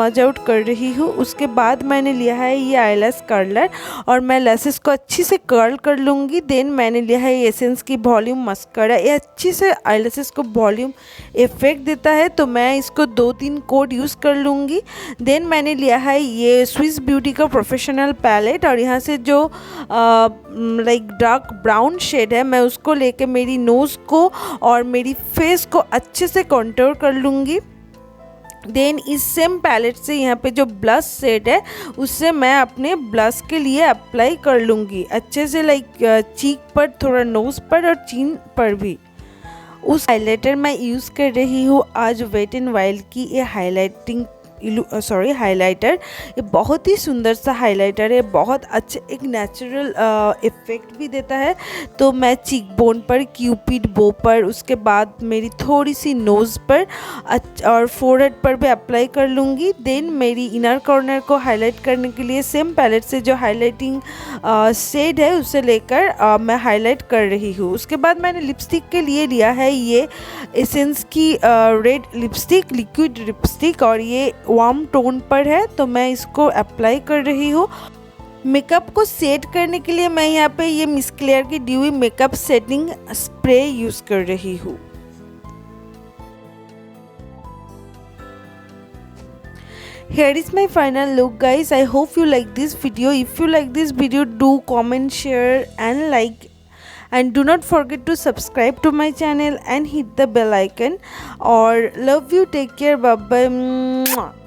Smudge out कर रही हूँ। उसके बाद मैंने लिया है ये आईलैश कर्लर और मैं लैसेस को अच्छी से कर्ल कर लूँगी। देन मैंने लिया है ये एसेंस की वॉल्यूम मस्करा, ये अच्छी से आईलैसेस को वॉल्यूम इफेक्ट देता है, तो मैं इसको 2-3 कोड यूज़ कर लूँगी। देन मैंने लिया है ये स्विस ब्यूटी का प्रोफेशनल पैलेट और यहाँ से जो लाइक डार्क ब्राउन शेड है मैं उसको लेके मेरी नोज़ को और मेरी फेस को अच्छे से कॉन्टूर कर लूँगी। देन इस सेम पैलेट से यहाँ पे जो ब्लश शेड है उससे मैं अपने ब्लश के लिए अप्लाई कर लूँगी अच्छे से, लाइक चीक पर, थोड़ा नोज़ पर और चिन पर भी। उस हाइलाइटर मैं यूज़ कर रही हूँ आज वेट एंड वाइल्ड की ये हाइलाइटिंग हाइलाइटर। ये बहुत ही सुंदर सा हाइलाइटर है, बहुत अच्छा एक नेचुरल इफ़ेक्ट भी देता है। तो मैं चीक बोन पर, क्यूपिड बो पर, उसके बाद मेरी थोड़ी सी नोज़ पर और फोरहेड पर भी अप्लाई कर लूँगी। देन मेरी इनर कॉर्नर को हाईलाइट करने के लिए सेम पैलेट से जो हाइलाइटिंग शेड है उसे लेकर मैं हाईलाइट कर रही हूँ। उसके बाद मैंने लिपस्टिक के लिए लिया है ये एसेंस की रेड लिपस्टिक, लिक्विड लिपस्टिक, और ये वार्म टोन पर है तो मैं इसको अप्लाई कर रही हूँ। मेकअप को सेट करने के लिए मैं यहाँ पे ये मिस क्लेयर की dewy makeup setting spray use कर रही हूँ। Here is my final look, guys. I hope you like this video. If you like this video, do comment, share and like, and do not forget to subscribe to my channel and hit the bell icon. Or love you, take care, bye bye.